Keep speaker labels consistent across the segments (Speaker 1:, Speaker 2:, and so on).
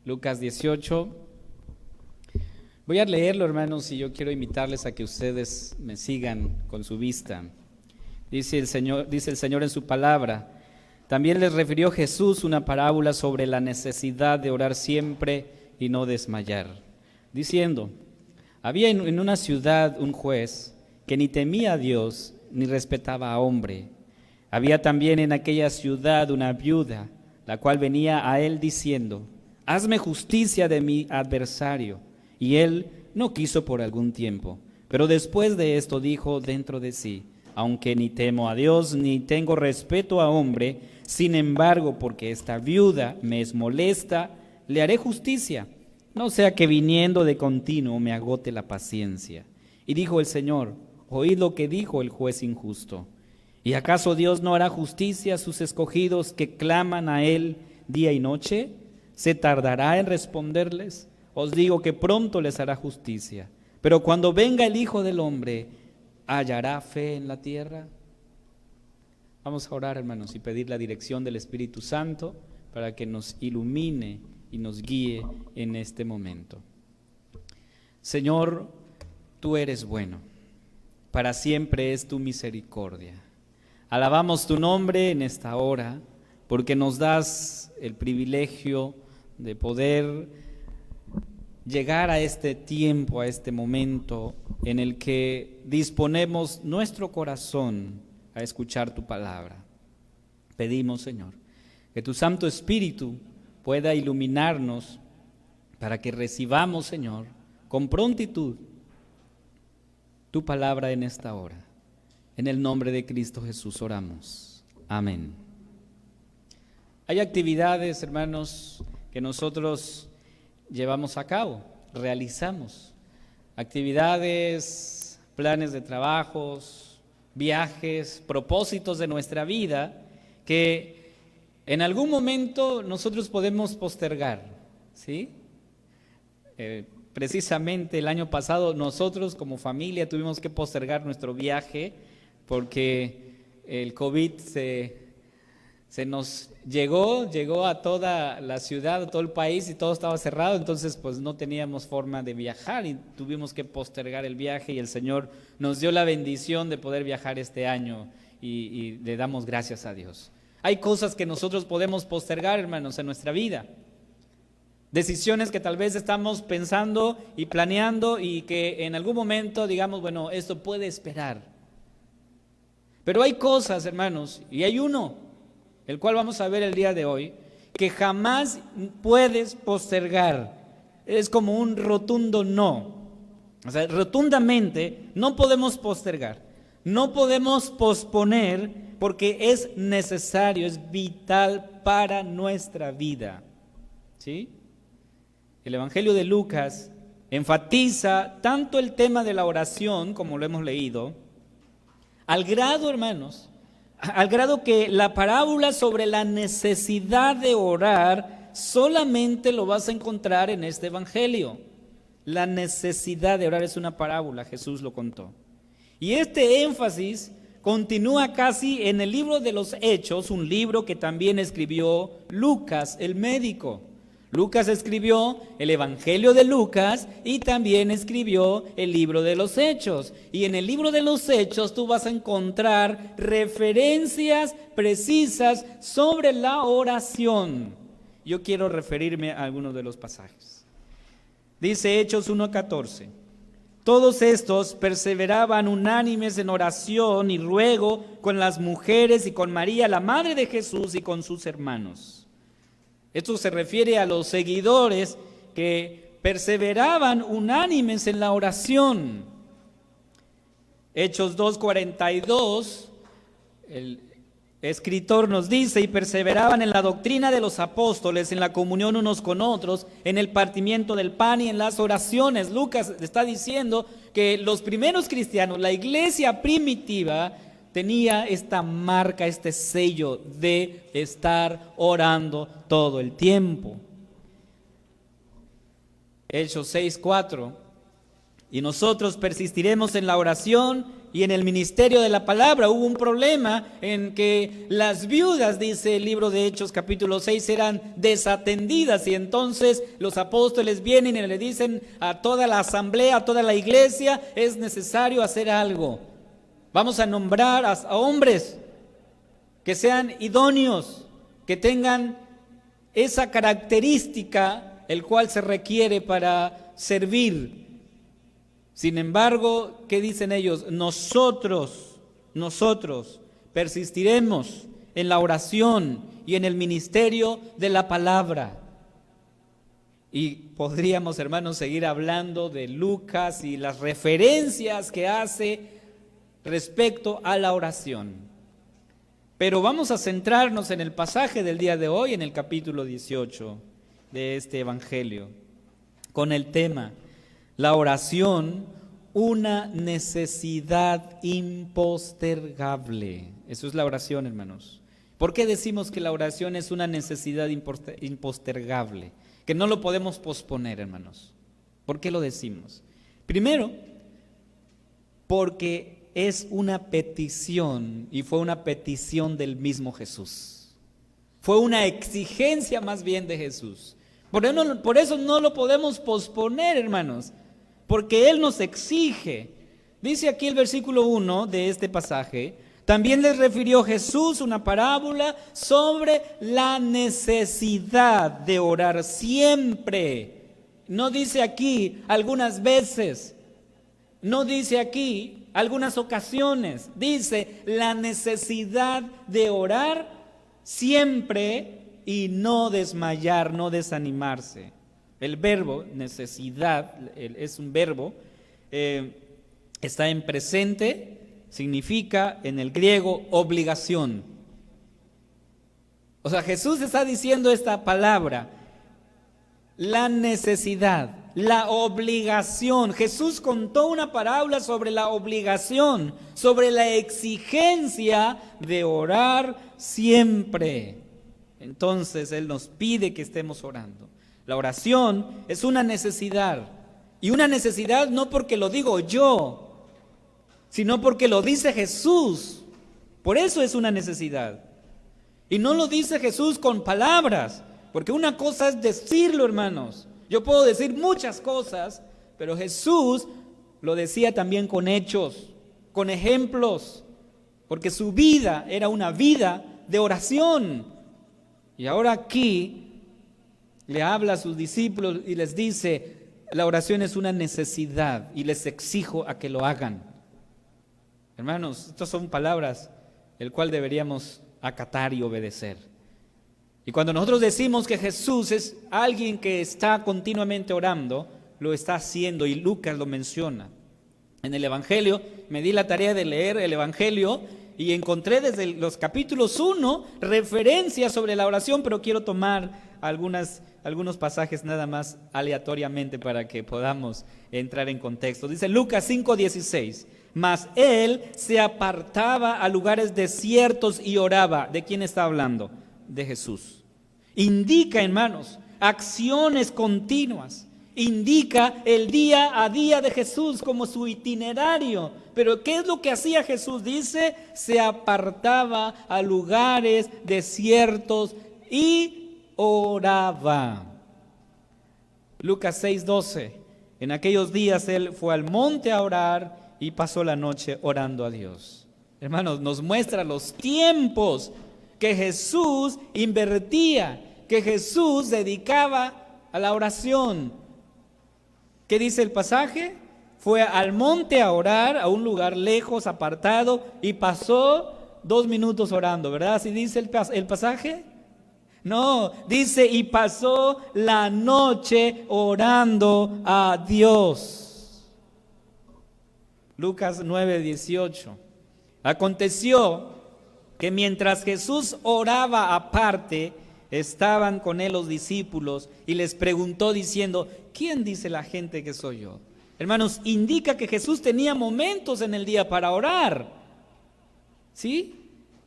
Speaker 1: Lucas 18. Voy a leerlo, hermanos, y yo quiero invitarles a que ustedes me sigan con su vista. Dice el Señor en su palabra: también les refirió Jesús una parábola sobre la necesidad de orar siempre y no desmayar, diciendo: había en una ciudad un juez que ni temía a Dios ni respetaba a hombre. Había también en aquella ciudad una viuda, la cual venía a él diciendo: hazme justicia de mi adversario. Y él no quiso por algún tiempo, pero después de esto dijo dentro de sí: aunque ni temo a Dios ni tengo respeto a hombre, sin embargo, porque esta viuda me es molesta, le haré justicia, no sea que viniendo de continuo me agote la paciencia. Y dijo el Señor: oíd lo que dijo el juez injusto. ¿Y acaso Dios no hará justicia a sus escogidos que claman a Él día y noche? ¿Se tardará en responderles? Os digo que pronto les hará justicia. Pero cuando venga el Hijo del Hombre, ¿hallará fe en la tierra? Vamos a orar, hermanos, y pedir la dirección del Espíritu Santo para que nos ilumine y nos guíe en este momento. Señor, tú eres bueno, para siempre es tu misericordia. Alabamos tu nombre en esta hora, porque nos das el privilegio de poder llegar a este tiempo, a este momento en el que disponemos nuestro corazón a escuchar tu palabra. Pedimos, Señor, que tu Santo Espíritu pueda iluminarnos para que recibamos, Señor, con prontitud tu palabra en esta hora. En el nombre de Cristo Jesús oramos. Amén. Hay actividades, hermanos, que nosotros llevamos a cabo, realizamos. Actividades, planes de trabajos, viajes, propósitos de nuestra vida que en algún momento nosotros podemos postergar, ¿sí? Precisamente el año pasado nosotros como familia tuvimos que postergar nuestro viaje porque el COVID se nos llegó a toda la ciudad, a todo el país, y todo estaba cerrado. Entonces pues no teníamos forma de viajar y tuvimos que postergar el viaje, y el Señor nos dio la bendición de poder viajar este año y le damos gracias a Dios. Hay cosas que nosotros podemos postergar, hermanos, en nuestra vida. Decisiones que tal vez estamos pensando y planeando y que en algún momento digamos, bueno, esto puede esperar. Pero hay cosas, hermanos, y hay uno, el cual vamos a ver el día de hoy, que jamás puedes postergar. Es como un rotundo no. O sea, rotundamente no podemos postergar, no podemos posponer, porque es necesario, es vital para nuestra vida. ¿Sí? El Evangelio de Lucas enfatiza tanto el tema de la oración, como lo hemos leído, al grado, hermanos, al grado que la parábola sobre la necesidad de orar solamente lo vas a encontrar en este evangelio. La necesidad de orar es una parábola, Jesús lo contó. Y este énfasis continúa casi en el libro de los Hechos, un libro que también escribió Lucas, el médico. Lucas escribió el Evangelio de Lucas y también escribió el libro de los Hechos. Y en el libro de los Hechos tú vas a encontrar referencias precisas sobre la oración. Yo quiero referirme a algunos de los pasajes. Dice Hechos 1:14: todos estos perseveraban unánimes en oración y ruego con las mujeres y con María, la madre de Jesús, y con sus hermanos. Esto se refiere a los seguidores que perseveraban unánimes en la oración. Hechos 2:42, el escritor nos dice: y perseveraban en la doctrina de los apóstoles, en la comunión unos con otros, en el partimiento del pan y en las oraciones. Lucas está diciendo que los primeros cristianos, la iglesia primitiva, tenía esta marca, este sello de estar orando todo el tiempo. Hechos 6:4: y nosotros persistiremos en la oración y en el ministerio de la palabra. Hubo un problema en que las viudas, dice el libro de Hechos capítulo 6, eran desatendidas, y entonces los apóstoles vienen y le dicen a toda la asamblea, a toda la iglesia: es necesario hacer algo. Vamos a nombrar a hombres que sean idóneos, que tengan esa característica el cual se requiere para servir. Sin embargo, ¿qué dicen ellos? Nosotros persistiremos en la oración y en el ministerio de la palabra. Y podríamos, hermanos, seguir hablando de Lucas y las referencias que hace respecto a la oración. Pero vamos a centrarnos en el pasaje del día de hoy, en el capítulo 18 de este evangelio, con el tema: la oración, una necesidad impostergable. Eso es la oración, hermanos. ¿Por qué decimos que la oración es una necesidad impostergable? Que no lo podemos posponer, hermanos. ¿Por qué lo decimos? Primero, porque es una petición, y fue una petición del mismo Jesús. Fue una exigencia más bien de Jesús. Por eso no lo podemos posponer, hermanos, porque Él nos exige. Dice aquí el versículo 1 de este pasaje: también les refirió Jesús una parábola sobre la necesidad de orar siempre. No dice aquí algunas veces, no dice aquí algunas ocasiones, dice la necesidad de orar siempre y no desmayar, no desanimarse. El verbo necesidad es un verbo, está en presente, significa en el griego obligación. O sea, Jesús está diciendo esta palabra: la necesidad, la obligación. Jesús contó una parábola sobre la obligación, sobre la exigencia de orar siempre. Entonces Él nos pide que estemos orando. La oración es una necesidad, y una necesidad no porque lo digo yo, sino porque lo dice Jesús. Por eso es una necesidad. Y no lo dice Jesús con palabras, porque una cosa es decirlo, hermanos. Yo puedo decir muchas cosas, pero Jesús lo decía también con hechos, con ejemplos, porque su vida era una vida de oración. Y ahora aquí le habla a sus discípulos y les dice: la oración es una necesidad y les exijo a que lo hagan. Hermanos, estas son palabras el cual deberíamos acatar y obedecer. Y cuando nosotros decimos que Jesús es alguien que está continuamente orando, lo está haciendo, y Lucas lo menciona. En el Evangelio, me di la tarea de leer el Evangelio y encontré desde los capítulos 1 referencias sobre la oración, pero quiero tomar algunos pasajes nada más aleatoriamente para que podamos entrar en contexto. Dice Lucas 5:16: mas él se apartaba a lugares desiertos y oraba. ¿De quién está hablando? De Jesús. Indica, hermanos, acciones continuas. Indica el día a día de Jesús como su itinerario. Pero ¿qué es lo que hacía Jesús? Dice: se apartaba a lugares desiertos y oraba. Lucas 6:12: en aquellos días él fue al monte a orar y pasó la noche orando a Dios. Hermanos, nos muestra los tiempos que Jesús invertía, que Jesús dedicaba a la oración. ¿Qué dice el pasaje? Fue al monte a orar, a un lugar lejos, apartado, y pasó 2 minutos orando, ¿verdad? ¿Así dice el pasaje? No, dice: y pasó la noche orando a Dios. Lucas 9:18. Aconteció que mientras Jesús oraba aparte, estaban con él los discípulos, y les preguntó diciendo: ¿quién dice la gente que soy yo? Hermanos, indica que Jesús tenía momentos en el día para orar, ¿sí?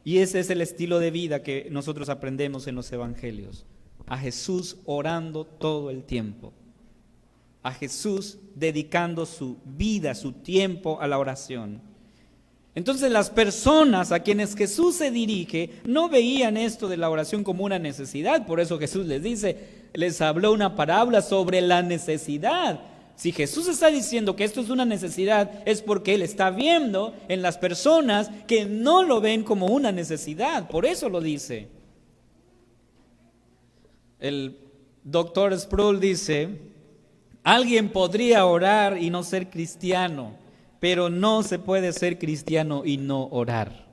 Speaker 1: Y ese es el estilo de vida que nosotros aprendemos en los evangelios: a Jesús orando todo el tiempo, a Jesús dedicando su vida, su tiempo a la oración. Entonces las personas a quienes Jesús se dirige no veían esto de la oración como una necesidad. Por eso Jesús les habló una parábola sobre la necesidad. Si Jesús está diciendo que esto es una necesidad, es porque Él está viendo en las personas que no lo ven como una necesidad. Por eso lo dice. El doctor Sproul dice: alguien podría orar y no ser cristiano, pero no se puede ser cristiano y no orar.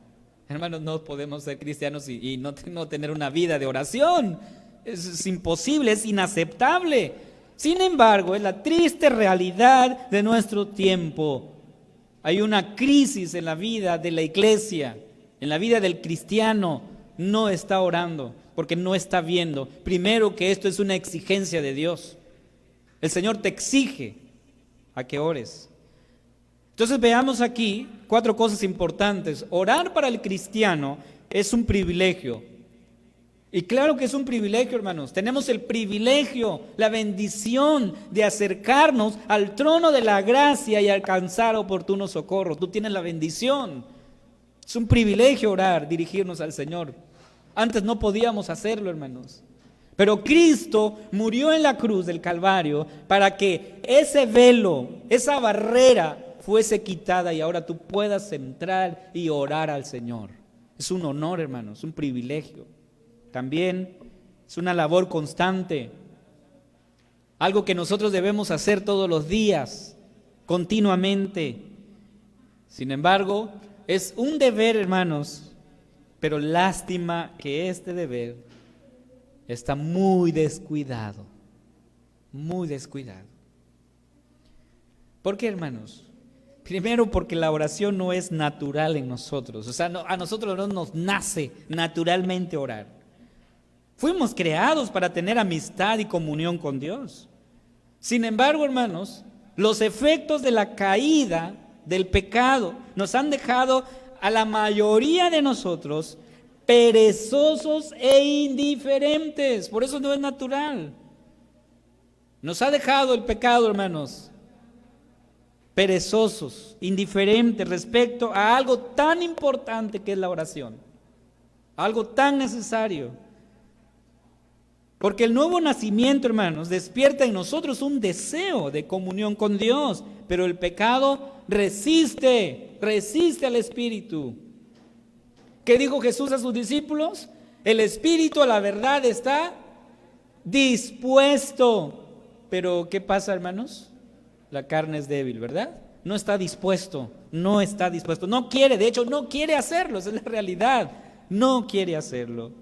Speaker 1: Hermanos, no podemos ser cristianos y no tener una vida de oración. Es imposible, es inaceptable. Sin embargo, es la triste realidad de nuestro tiempo. Hay una crisis en la vida de la iglesia, en la vida del cristiano. No está orando porque no está viendo. Primero, que esto es una exigencia de Dios. El Señor te exige a que ores. Entonces veamos aquí 4 cosas importantes. Orar para el cristiano es un privilegio. Y claro que es un privilegio, hermanos. Tenemos el privilegio, la bendición de acercarnos al trono de la gracia y alcanzar oportuno socorro. Tú tienes la bendición. Es un privilegio orar, dirigirnos al Señor. Antes no podíamos hacerlo, hermanos. Pero Cristo murió en la cruz del Calvario para que ese velo, esa barrera fuese quitada y ahora tú puedas entrar y orar al Señor. Es un honor, hermanos, un privilegio. También es una labor constante, algo que nosotros debemos hacer todos los días, continuamente. Sin embargo, es un deber, hermanos, pero lástima que este deber está muy descuidado, muy descuidado. ¿Por qué, hermanos? Primero, porque la oración no es natural en nosotros. O sea, a nosotros no nos nace naturalmente orar. Fuimos creados para tener amistad y comunión con Dios. Sin embargo, hermanos, los efectos de la caída, del pecado, nos han dejado a la mayoría de nosotros perezosos e indiferentes. Por eso no es natural. Nos ha dejado el pecado, hermanos, perezosos, indiferentes respecto a algo tan importante que es la oración, algo tan necesario. Porque el nuevo nacimiento, hermanos, despierta en nosotros un deseo de comunión con Dios, pero el pecado resiste al Espíritu. ¿Qué dijo Jesús a sus discípulos? El Espíritu a la verdad está dispuesto. Pero ¿qué pasa, hermanos? La carne es débil, ¿verdad? No está dispuesto, no quiere, de hecho no quiere hacerlo, esa es la realidad, no quiere hacerlo.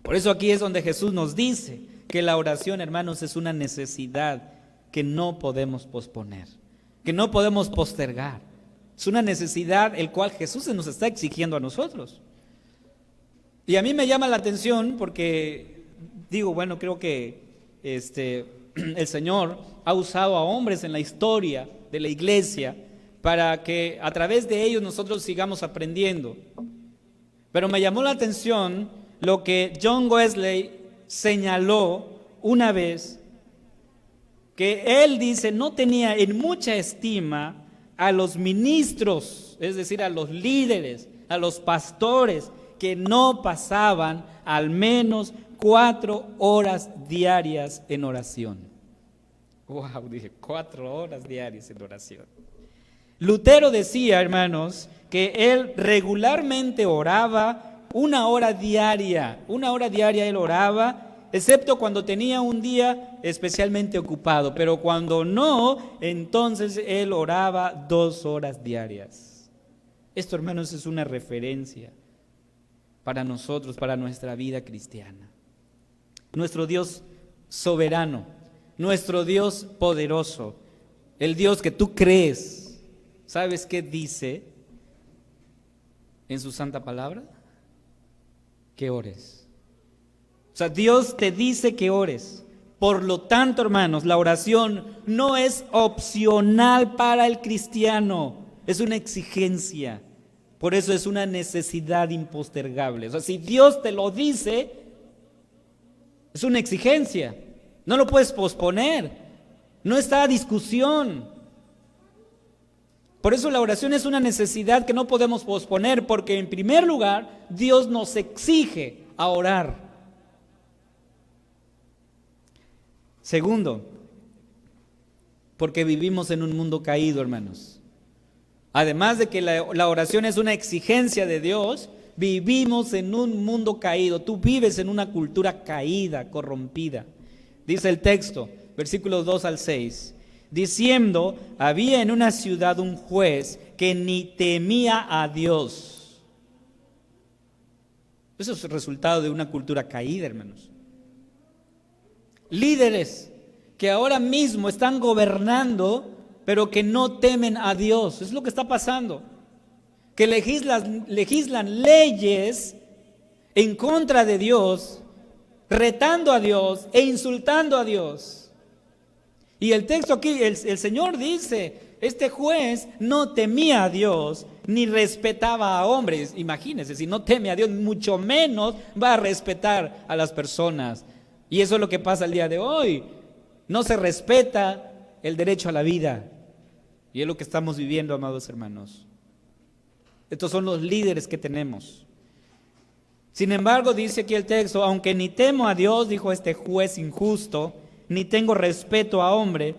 Speaker 1: Por eso aquí es donde Jesús nos dice que la oración, hermanos, es una necesidad que no podemos posponer, que no podemos postergar. Es una necesidad el cual Jesús se nos está exigiendo a nosotros. Y a mí me llama la atención porque digo, bueno, creo que el Señor ha usado a hombres en la historia de la iglesia para que a través de ellos nosotros sigamos aprendiendo. Pero me llamó la atención lo que John Wesley señaló una vez, que él dice no tenía en mucha estima a los ministros, es decir, a los líderes, a los pastores que no pasaban al menos 4 horas diarias en oración. Wow, dije 4 horas diarias en oración. Lutero decía, hermanos, que él regularmente oraba 1 hora diaria. 1 hora diaria él oraba, excepto cuando tenía un día especialmente ocupado. Pero cuando no, entonces él oraba 2 horas diarias. Esto, hermanos, es una referencia para nosotros, para nuestra vida cristiana. Nuestro Dios soberano, nuestro Dios poderoso, el Dios que tú crees, ¿sabes qué dice en su santa palabra? Que ores. O sea, Dios te dice que ores. Por lo tanto, hermanos, la oración no es opcional para el cristiano, es una exigencia. Por eso es una necesidad impostergable. O sea, si Dios te lo dice, es una exigencia. No lo puedes posponer. No está a discusión. Por eso la oración es una necesidad que no podemos posponer, porque en primer lugar, Dios nos exige a orar. Segundo, porque vivimos en un mundo caído, hermanos. Además de que la oración es una exigencia de Dios, vivimos en un mundo caído. Tú vives en una cultura caída, corrompida. Dice el texto, versículos 2 al 6, diciendo, había en una ciudad un juez que ni temía a Dios. Eso es el resultado de una cultura caída, hermanos. Líderes que ahora mismo están gobernando, pero que no temen a Dios. Es lo que está pasando. Que legislan leyes en contra de Dios, retando a Dios e insultando a Dios. Y el texto aquí, el Señor dice, este juez no temía a Dios, ni respetaba a hombres. Imagínense, si no teme a Dios, mucho menos va a respetar a las personas. Y eso es lo que pasa el día de hoy. No se respeta el derecho a la vida. Y es lo que estamos viviendo, amados hermanos. Estos son los líderes que tenemos. Sin embargo, dice aquí el texto, aunque ni temo a Dios, dijo este juez injusto, ni tengo respeto a hombre,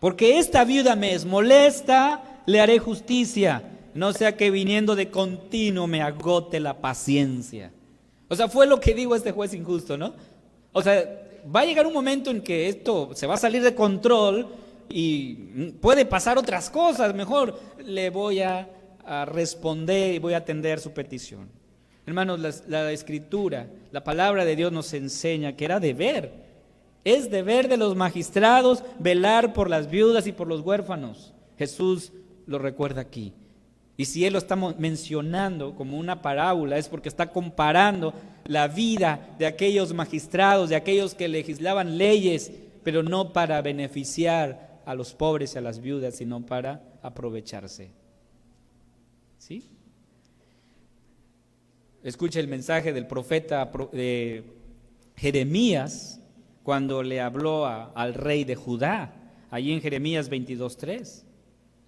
Speaker 1: porque esta viuda me es molesta, le haré justicia, no sea que viniendo de continuo me agote la paciencia. O sea, fue lo que dijo este juez injusto, ¿no? O sea, va a llegar un momento en que esto se va a salir de control y puede pasar otras cosas. Mejor le voy a responder y voy a atender su petición. Hermanos, la Escritura, la palabra de Dios nos enseña que era deber. Es deber de los magistrados velar por las viudas y por los huérfanos. Jesús lo recuerda aquí. Y si Él lo está mencionando como una parábola, es porque está comparando la vida de aquellos magistrados, de aquellos que legislaban leyes, pero no para beneficiar a los pobres y a las viudas, sino para aprovecharse. ¿Sí? Escucha el mensaje del profeta Jeremías cuando le habló al rey de Judá, allí en Jeremías 22:3.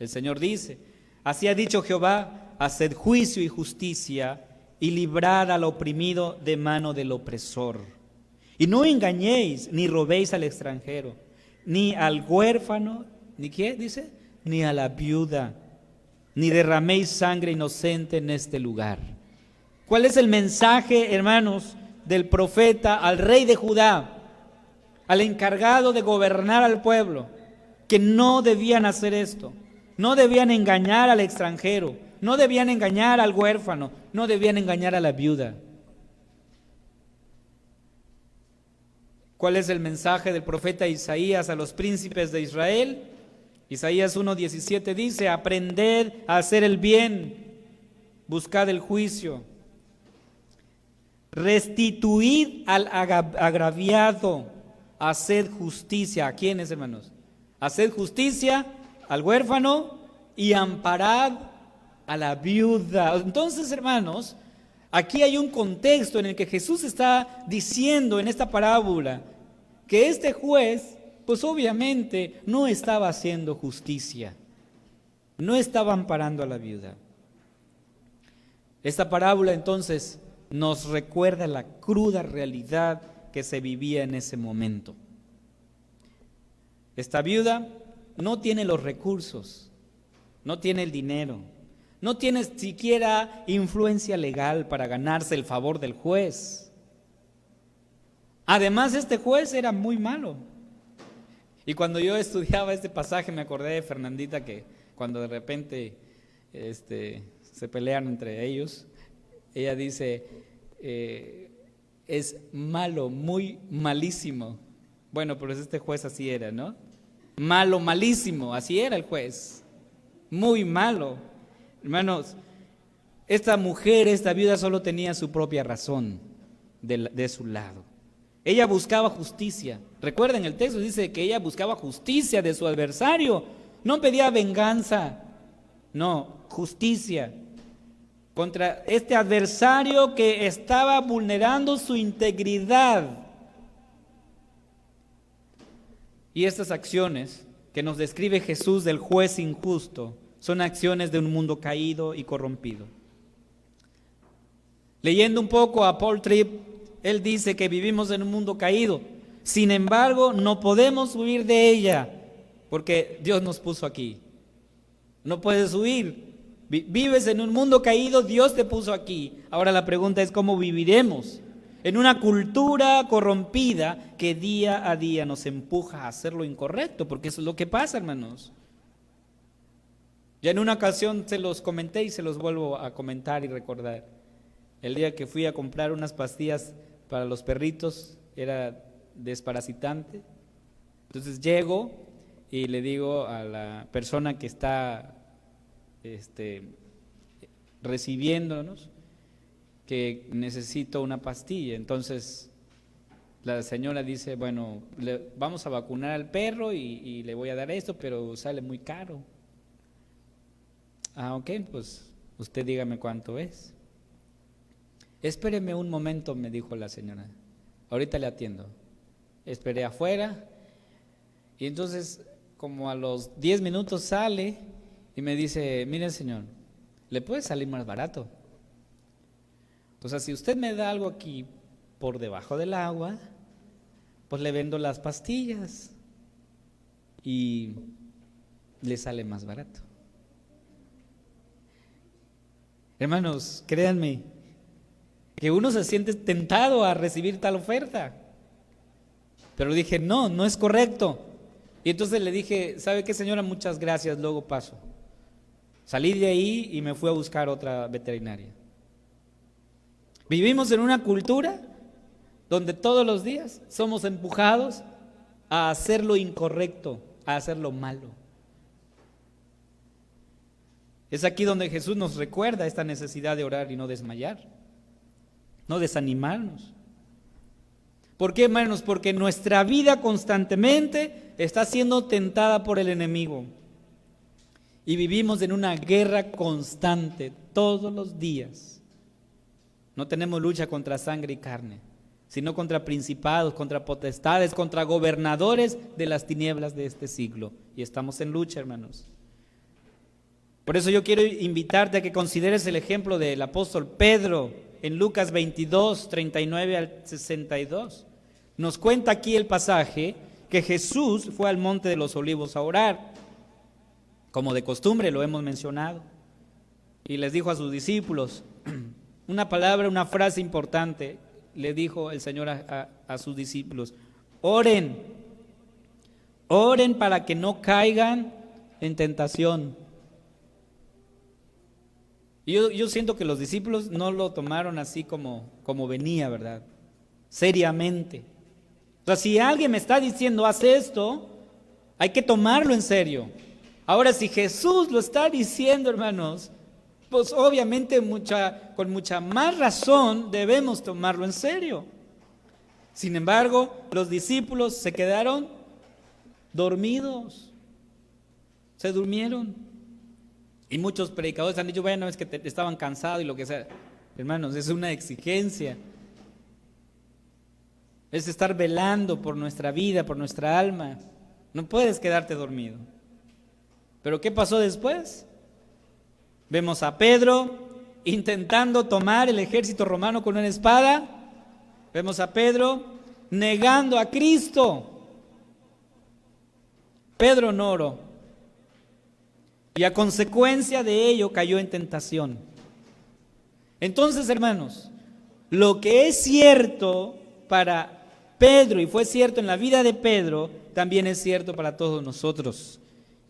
Speaker 1: El Señor dice, así ha dicho Jehová, haced juicio y justicia y librad al oprimido de mano del opresor. Y no engañéis ni robéis al extranjero, ni al huérfano, ¿ni qué dice? Ni a la viuda, ni derraméis sangre inocente en este lugar. ¿Cuál es el mensaje, hermanos, del profeta al rey de Judá, al encargado de gobernar al pueblo? Que no debían hacer esto, no debían engañar al extranjero, no debían engañar al huérfano, no debían engañar a la viuda. ¿Cuál es el mensaje del profeta Isaías a los príncipes de Israel? Isaías 1:17 dice, aprended a hacer el bien, buscad el juicio, restituid al agraviado, haced justicia. ¿A quiénes, hermanos? Haced justicia al huérfano y amparad a la viuda. Entonces, hermanos, aquí hay un contexto en el que Jesús está diciendo en esta parábola que este juez, pues obviamente no estaba haciendo justicia, no estaba amparando a la viuda. Esta parábola entonces nos recuerda la cruda realidad que se vivía en ese momento. Esta viuda no tiene los recursos, no tiene el dinero, no tiene siquiera influencia legal para ganarse el favor del juez. Además, este juez era muy malo. Y cuando yo estudiaba este pasaje me acordé de Fernandita, que cuando de repente se pelean entre ellos, ella dice, es malo, muy malísimo. Bueno, pues este juez así era, ¿no? Malo, malísimo, así era el juez, muy malo. Hermanos, esta mujer, esta viuda solo tenía su propia razón de su lado. Ella buscaba justicia. Recuerden, el texto dice que ella buscaba justicia de su adversario. No pedía venganza, no, justicia contra este adversario que estaba vulnerando su integridad. Y estas acciones que nos describe Jesús del juez injusto son acciones de un mundo caído y corrompido. Leyendo un poco a Paul Tripp, él dice que vivimos en un mundo caído. Sin embargo, no podemos huir de ella, porque Dios nos puso aquí. No puedes huir. Vives en un mundo caído, Dios te puso aquí. Ahora la pregunta es ¿cómo viviremos? En una cultura corrompida que día a día nos empuja a hacer lo incorrecto, porque eso es lo que pasa, hermanos. Ya en una ocasión se los comenté y se los vuelvo a comentar y recordar. El día que fui a comprar unas pastillas para los perritos, era desparasitante. Entonces llego y le digo a la persona que está recibiéndonos que necesito una pastilla. Entonces la señora dice, bueno, vamos a vacunar al perro y le voy a dar esto, pero sale muy caro. Ah, ok, pues usted dígame cuánto es. Espéreme un momento, me dijo la señora, ahorita le atiendo. Esperé afuera y entonces como a los 10 minutos sale y me dice, mire señor, ¿le puede salir más barato? O sea, si usted me da algo aquí por debajo del agua, pues le vendo las pastillas y le sale más barato. Hermanos, créanme que uno se siente tentado a recibir tal oferta. Pero dije, no es correcto. Y entonces le dije, ¿sabe qué, señora? Muchas gracias, luego paso. Salí de ahí y me fui a buscar otra veterinaria. Vivimos en una cultura donde todos los días somos empujados a hacer lo incorrecto, a hacer lo malo. Es aquí donde Jesús nos recuerda esta necesidad de orar y no desmayar, no desanimarnos. ¿Por qué, hermanos? Porque nuestra vida constantemente está siendo tentada por el enemigo. Y vivimos en una guerra constante todos los días. No tenemos lucha contra sangre y carne, sino contra principados, contra potestades, contra gobernadores de las tinieblas de este siglo. Y estamos en lucha, hermanos. Por eso yo quiero invitarte a que consideres el ejemplo del apóstol Pedro en Lucas 22, 39 al 62. Nos cuenta aquí el pasaje que Jesús fue al monte de los Olivos a orar, como de costumbre lo hemos mencionado, y les dijo a sus discípulos una palabra, una frase importante. Le dijo el Señor a sus discípulos: oren para que no caigan en tentación. Y yo siento que los discípulos no lo tomaron así como venía, ¿verdad? Seriamente. O sea, si alguien me está diciendo haz esto, hay que tomarlo en serio. Ahora, si Jesús lo está diciendo, hermanos, pues obviamente con mucha más razón debemos tomarlo en serio. Sin embargo, los discípulos se quedaron dormidos, se durmieron. Y muchos predicadores han dicho, bueno, es que estaban cansados y lo que sea. Hermanos, es una exigencia. Es estar velando por nuestra vida, por nuestra alma. No puedes quedarte dormido. ¿Pero qué pasó después? Vemos a Pedro intentando tomar el ejército romano con una espada. Vemos a Pedro negando a Cristo. Pedro no oró. Y a consecuencia de ello cayó en tentación. Entonces, hermanos, lo que es cierto para Pedro y fue cierto en la vida de Pedro, también es cierto para todos nosotros.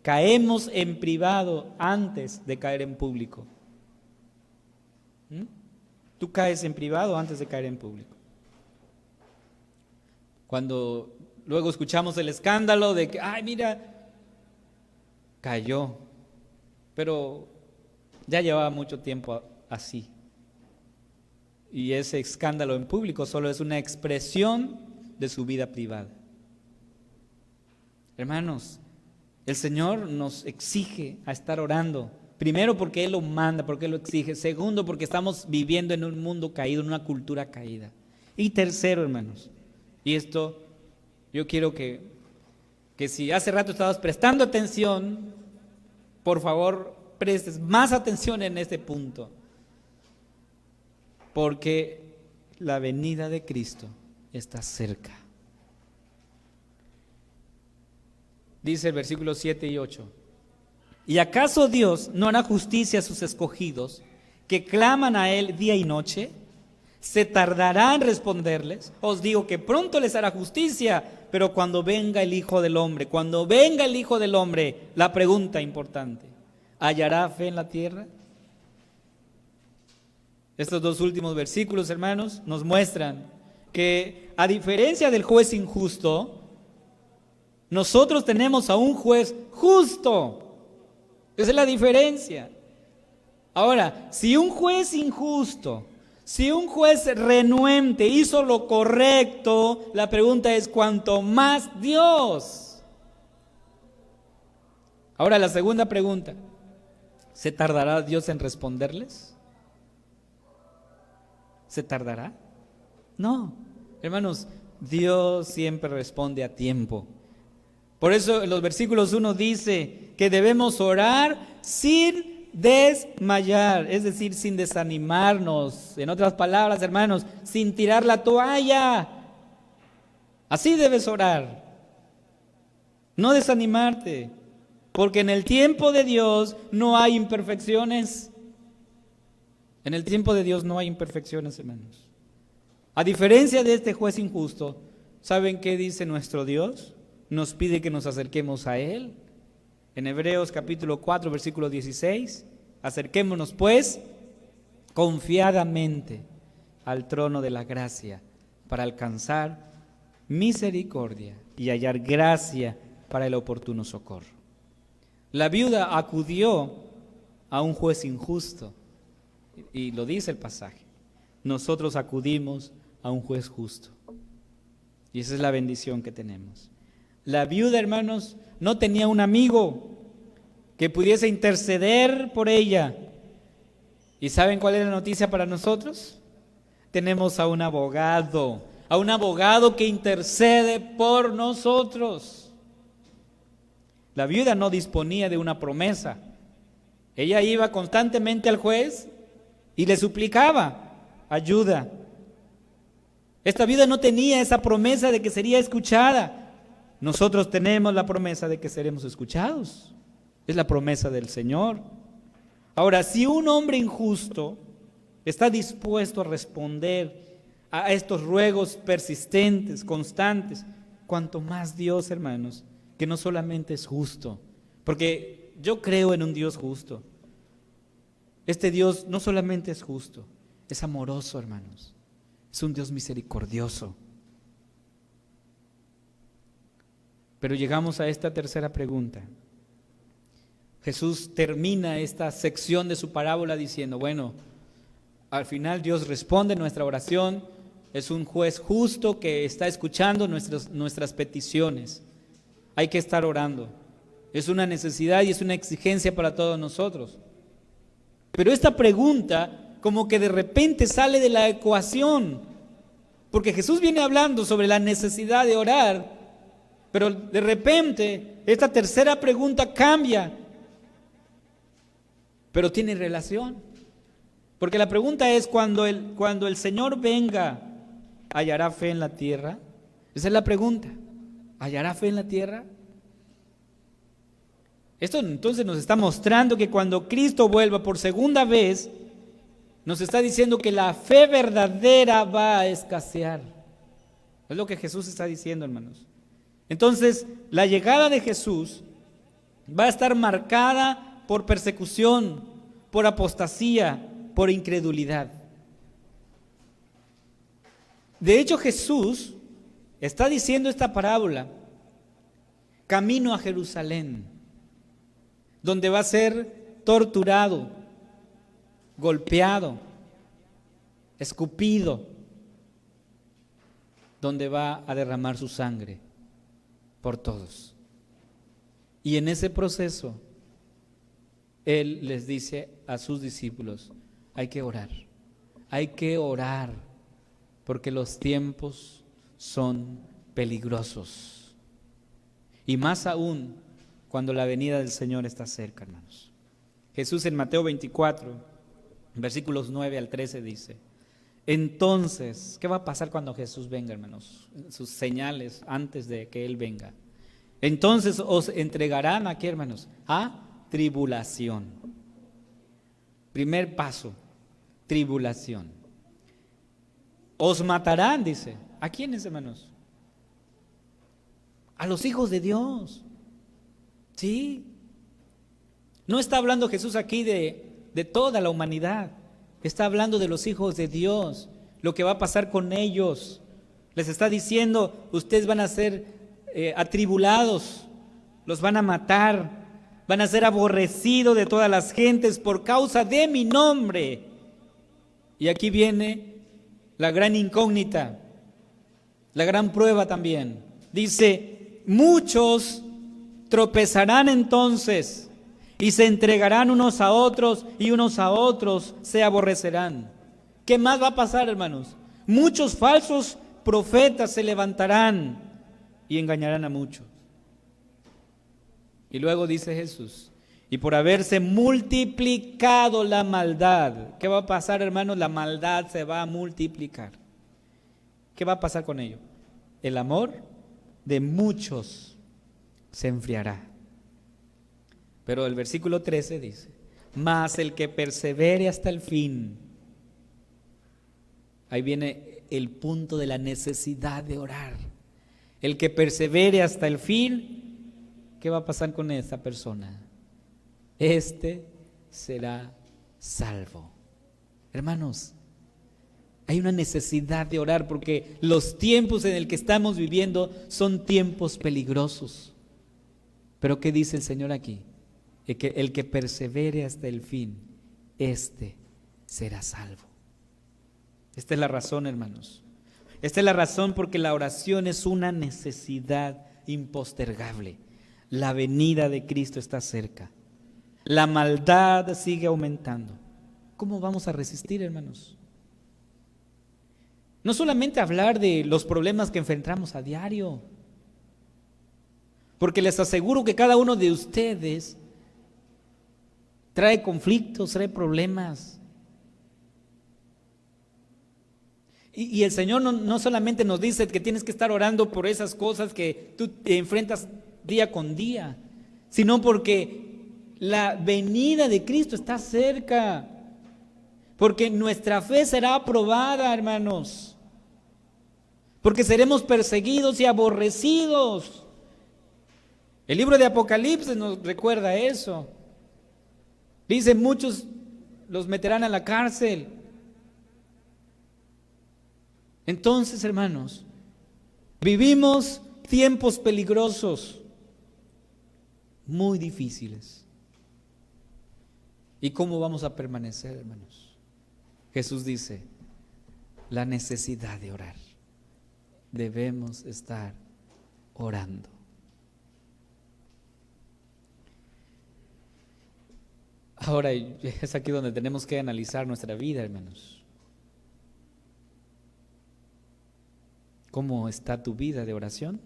Speaker 1: Caemos en privado antes de caer en público. Tú caes en privado antes de caer en público. Cuando luego escuchamos el escándalo de que, ay, mira, cayó. Pero ya llevaba mucho tiempo así. Y ese escándalo en público solo es una expresión de su vida privada. Hermanos, el Señor nos exige a estar orando. Primero porque Él lo manda, porque Él lo exige. Segundo porque estamos viviendo en un mundo caído, en una cultura caída. Y tercero, hermanos, y esto yo quiero que que si hace rato estabas prestando atención, por favor prestes más atención en este punto, porque la venida de Cristo está cerca. Dice el versículo 7 y 8: ¿Y acaso Dios no hará justicia a sus escogidos, que claman a Él día y noche? ¿Se tardará en responderles? Os digo que pronto les hará justicia. Pero cuando venga el Hijo del Hombre, la pregunta importante: ¿hallará fe en la tierra? Estos dos últimos versículos, hermanos, nos muestran que, a diferencia del juez injusto, nosotros tenemos a un juez justo. Esa es la diferencia. Ahora, si un juez injusto, si un juez renuente hizo lo correcto, la pregunta es: ¿cuánto más Dios? Ahora, la segunda pregunta: ¿se tardará Dios en responderles? ¿Se tardará? No, hermanos, Dios siempre responde a tiempo. Por eso en los versículos 1 dice que debemos orar sin desmayar, es decir, sin desanimarnos. En otras palabras, hermanos, sin tirar la toalla. Así debes orar. No desanimarte, porque en el tiempo de Dios no hay imperfecciones. En el tiempo de Dios no hay imperfecciones, hermanos. A diferencia de este juez injusto, ¿saben qué dice nuestro Dios? Nos pide que nos acerquemos a Él. En Hebreos capítulo 4, versículo 16, acerquémonos pues confiadamente al trono de la gracia para alcanzar misericordia y hallar gracia para el oportuno socorro. La viuda acudió a un juez injusto, y lo dice el pasaje. Nosotros acudimos a un juez justo, y esa es la bendición que tenemos. La viuda, hermanos, no tenía un amigo que pudiese interceder por ella. ¿Y saben cuál es la noticia para nosotros? Tenemos a un abogado que intercede por nosotros. La viuda no disponía de una promesa. Ella iba constantemente al juez y le suplicaba ayuda. Esta viuda no tenía esa promesa de que sería escuchada. Nosotros tenemos la promesa de que seremos escuchados. Es la promesa del Señor. Ahora, si un hombre injusto está dispuesto a responder a estos ruegos persistentes, constantes, cuanto más Dios, hermanos, que no solamente es justo, porque yo creo en un Dios justo. Este Dios no solamente es justo, es amoroso, hermanos. Es un Dios misericordioso. Pero llegamos a esta tercera pregunta. Jesús termina esta sección de su parábola diciendo: bueno, al final Dios responde nuestra oración, es un juez justo que está escuchando nuestras peticiones. Hay que estar orando. Es una necesidad y es una exigencia para todos nosotros. Pero esta pregunta como que de repente sale de la ecuación, porque Jesús viene hablando sobre la necesidad de orar, pero de repente esta tercera pregunta cambia, pero tiene relación. Porque la pregunta es: cuando el Señor venga, ¿hallará fe en la tierra? Esa es la pregunta. ¿Hallará fe en la tierra? Esto entonces nos está mostrando que cuando Cristo vuelva por segunda vez, nos está diciendo que la fe verdadera va a escasear. Es lo que Jesús está diciendo, hermanos. Entonces, la llegada de Jesús va a estar marcada por persecución, por apostasía, por incredulidad. De hecho, Jesús está diciendo esta parábola camino a Jerusalén, donde va a ser torturado, golpeado, escupido, donde va a derramar su sangre por todos. Y en ese proceso, Él les dice a sus discípulos: hay que orar, porque los tiempos son peligrosos. Y más aún cuando la venida del Señor está cerca, hermanos. Jesús en Mateo 24, versículos 9 al 13 dice: entonces, ¿qué va a pasar cuando Jesús venga, hermanos? Sus señales antes de que Él venga. Entonces os entregarán, ¿a qué, hermanos? A tribulación. Primer paso, tribulación. Os matarán, dice. ¿A quiénes, hermanos? A los hijos de Dios. Sí. No está hablando Jesús aquí de toda la humanidad. Está hablando de los hijos de Dios, lo que va a pasar con ellos. Les está diciendo, ustedes van a ser atribulados, los van a matar, van a ser aborrecidos de todas las gentes por causa de mi nombre. Y aquí viene la gran incógnita, la gran prueba también. Dice, muchos tropezarán entonces y se entregarán unos a otros y unos a otros se aborrecerán. ¿Qué más va a pasar, hermanos? Muchos falsos profetas se levantarán y engañarán a muchos. Y luego dice Jesús, y por haberse multiplicado la maldad, ¿qué va a pasar, hermanos? La maldad se va a multiplicar. ¿Qué va a pasar con ello? El amor de muchos se enfriará. Pero el versículo 13 dice, mas el que persevere hasta el fin. Ahí viene el punto de la necesidad de orar. El que persevere hasta el fin, ¿qué va a pasar con esta persona? Este será salvo. Hermanos, hay una necesidad de orar porque los tiempos en el que estamos viviendo son tiempos peligrosos. Pero ¿qué dice el Señor aquí? El que persevere hasta el fin, este será salvo. Esta es la razón, hermanos. Esta es la razón porque la oración es una necesidad impostergable. La venida de Cristo está cerca. La maldad sigue aumentando. ¿Cómo vamos a resistir, hermanos? No solamente hablar de los problemas que enfrentamos a diario, porque les aseguro que cada uno de ustedes trae conflictos, trae problemas. Y el Señor no solamente nos dice que tienes que estar orando por esas cosas que tú te enfrentas día con día, sino porque la venida de Cristo está cerca, porque nuestra fe será aprobada, hermanos, porque seremos perseguidos y aborrecidos. El libro de Apocalipsis nos recuerda eso. Dice, muchos los meterán a la cárcel. Entonces, hermanos, vivimos tiempos peligrosos, muy difíciles. ¿Y cómo vamos a permanecer, hermanos? Jesús dice, la necesidad de orar. Debemos estar orando. Ahora es aquí donde tenemos que analizar nuestra vida, hermanos. ¿Cómo está tu vida de oración?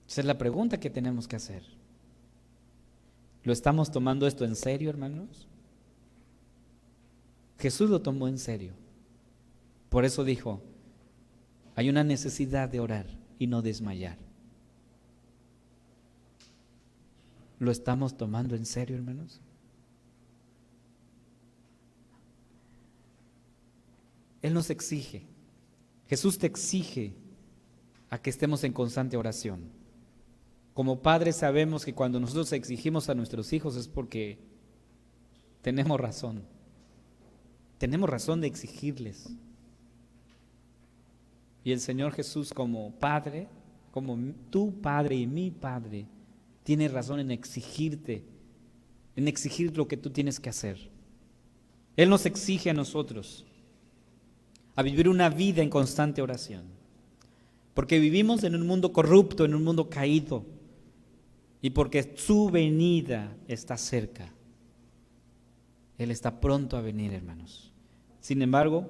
Speaker 1: Esa es la pregunta que tenemos que hacer. ¿Lo estamos tomando esto en serio, hermanos? Jesús lo tomó en serio. Por eso dijo, hay una necesidad de orar y no desmayar. ¿Lo estamos tomando en serio, hermanos? Él nos exige, Jesús te exige a que estemos en constante oración. Como padres sabemos que cuando nosotros exigimos a nuestros hijos es porque tenemos razón de exigirles. Y el Señor Jesús como Padre, como tu Padre y mi Padre, tiene razón en exigirte, en exigir lo que tú tienes que hacer. Él nos exige a nosotros a vivir una vida en constante oración, porque vivimos en un mundo corrupto, en un mundo caído, y porque su venida está cerca. Él está pronto a venir, hermanos. Sin embargo,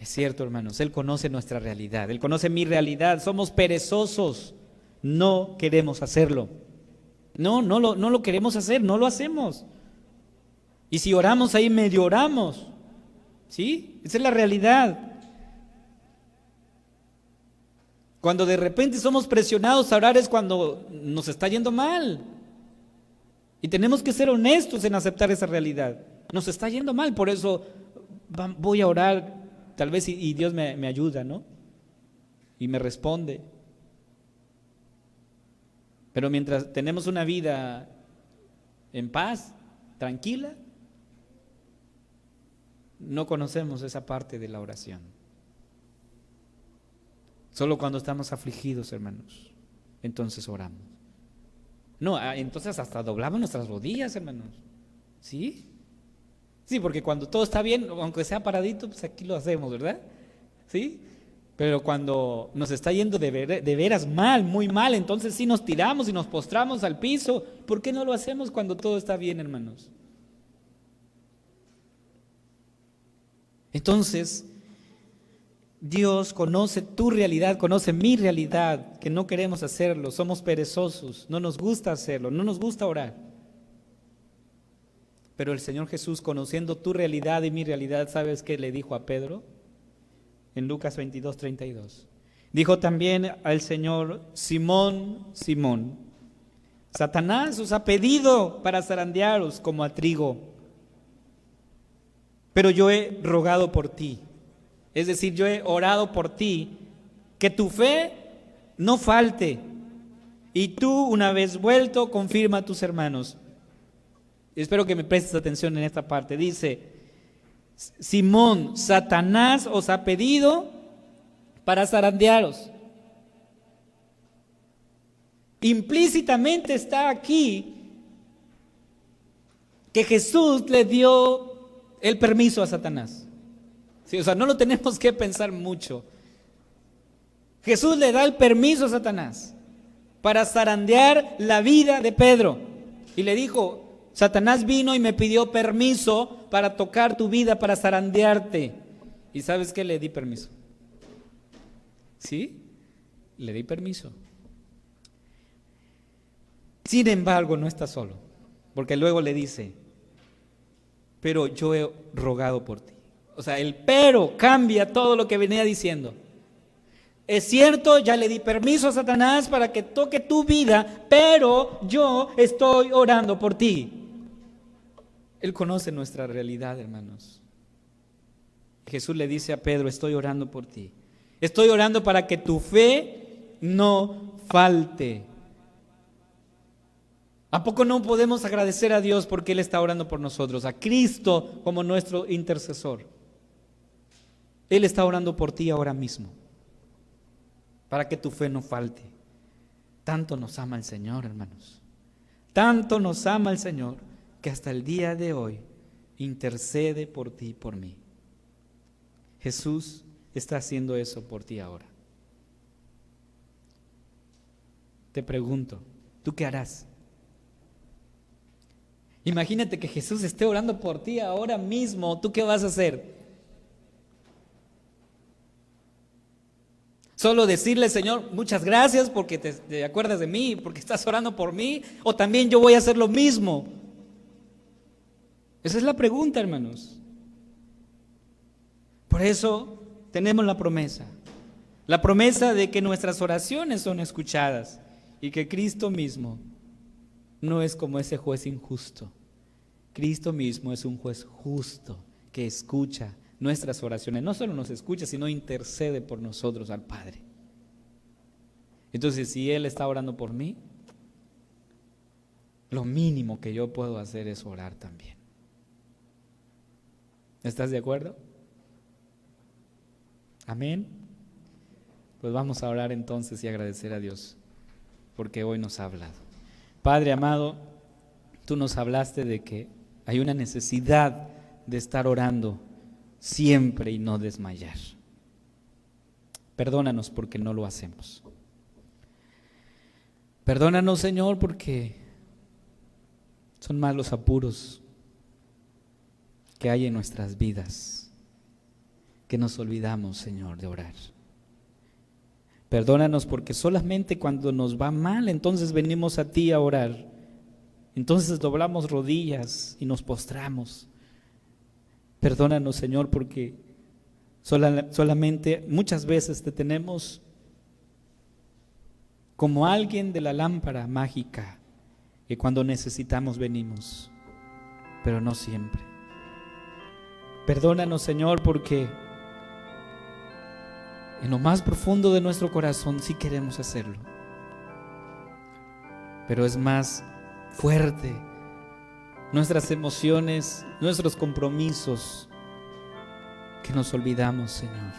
Speaker 1: Es cierto, hermanos, Él conoce nuestra realidad, Él conoce mi realidad. Somos perezosos, no queremos hacerlo. No lo queremos hacer, no lo hacemos. Y si oramos ahí, medio oramos. ¿Sí? Esa es la realidad. Cuando de repente somos presionados a orar es cuando nos está yendo mal. Y tenemos que ser honestos en aceptar esa realidad. Nos está yendo mal, por eso voy a orar, tal vez y Dios me ayuda, ¿no? Y me responde. Pero mientras tenemos una vida en paz, tranquila, no conocemos esa parte de la oración. Solo cuando estamos afligidos, hermanos, entonces oramos. No, entonces hasta doblamos nuestras rodillas, hermanos. ¿Sí? Sí, porque cuando todo está bien, aunque sea paradito, pues aquí lo hacemos, ¿verdad? ¿Sí? Pero cuando nos está yendo de veras mal, muy mal, entonces sí nos tiramos y nos postramos al piso. ¿Por qué no lo hacemos cuando todo está bien, hermanos? Entonces, Dios conoce tu realidad, conoce mi realidad, que no queremos hacerlo, somos perezosos, no nos gusta hacerlo, no nos gusta orar. Pero el Señor Jesús, conociendo tu realidad y mi realidad, ¿sabes qué le dijo a Pedro? En Lucas 22:32. Dijo también al Señor: Simón, Simón, Satanás os ha pedido para zarandearos como a trigo, pero yo he rogado por ti. Es decir, yo he orado por ti, que tu fe no falte, y tú, una vez vuelto, confirma a tus hermanos. Espero que me prestes atención en esta parte. Dice: Simón, Satanás os ha pedido para zarandearos. Implícitamente está aquí que Jesús le dio el permiso a Satanás. Sí, o sea, no lo tenemos que pensar mucho. Jesús le da el permiso a Satanás para zarandear la vida de Pedro. Y le dijo: Satanás vino y me pidió permiso para tocar tu vida, para zarandearte. ¿Y sabes qué? Le di permiso. ¿Sí? Le di permiso. Sin embargo, no está solo, porque luego le dice: pero yo he rogado por ti. O sea, el pero cambia todo lo que venía diciendo. Es cierto, ya le di permiso a Satanás para que toque tu vida, pero yo estoy orando por ti. Él conoce nuestra realidad, hermanos. Jesús le dice a Pedro: estoy orando por ti. Estoy orando para que tu fe no falte. ¿A poco no podemos agradecer a Dios porque Él está orando por nosotros? A Cristo como nuestro intercesor. Él está orando por ti ahora mismo, para que tu fe no falte. Tanto nos ama el Señor, hermanos. Tanto nos ama el Señor, que hasta el día de hoy intercede por ti y por mí. Jesús está haciendo eso por ti ahora. Te pregunto, ¿tú qué harás? Imagínate que Jesús esté orando por ti ahora mismo. ¿Tú qué vas a hacer? Solo decirle: Señor, muchas gracias porque te acuerdas de mí, porque estás orando por mí, o también yo voy a hacer lo mismo. Esa es la pregunta, hermanos. Por eso tenemos la promesa de que nuestras oraciones son escuchadas y que Cristo mismo no es como ese juez injusto. Cristo mismo es un juez justo que escucha nuestras oraciones. No solo nos escucha, sino intercede por nosotros al Padre. Entonces, si Él está orando por mí, lo mínimo que yo puedo hacer es orar también. ¿Estás de acuerdo? Amén. Pues vamos a orar entonces y agradecer a Dios porque hoy nos ha hablado. Padre amado, tú nos hablaste de que hay una necesidad de estar orando siempre y no desmayar. Perdónanos porque no lo hacemos. Perdónanos, Señor, porque son más los apuros que hay en nuestras vidas que nos olvidamos, Señor, de orar. Perdónanos porque solamente cuando nos va mal, entonces venimos a ti a orar. Entonces doblamos rodillas y nos postramos. Perdónanos, Señor, porque solamente muchas veces te tenemos como alguien de la lámpara mágica, que cuando necesitamos venimos, pero no siempre. Perdónanos, Señor, porque en lo más profundo de nuestro corazón sí queremos hacerlo, pero es más fuerte nuestras emociones, nuestros compromisos, que nos olvidamos, Señor.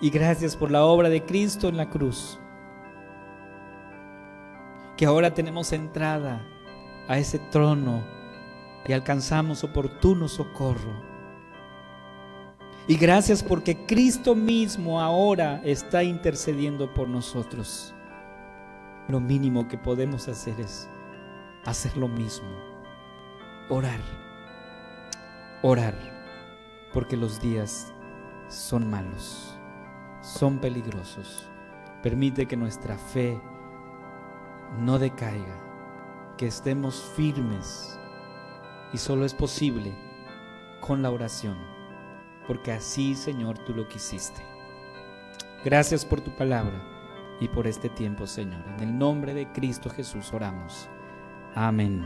Speaker 1: Y gracias por la obra de Cristo en la cruz, que ahora tenemos entrada a ese trono y alcanzamos oportuno socorro. Y gracias porque Cristo mismo ahora está intercediendo por nosotros. Lo mínimo que podemos hacer es hacer lo mismo, orar, porque los días son malos, son peligrosos. Permite que nuestra fe no decaiga, que estemos firmes, y solo es posible con la oración, porque así, Señor, tú lo quisiste. Gracias por tu palabra y por este tiempo, Señor. En el nombre de Cristo Jesús oramos. Amén.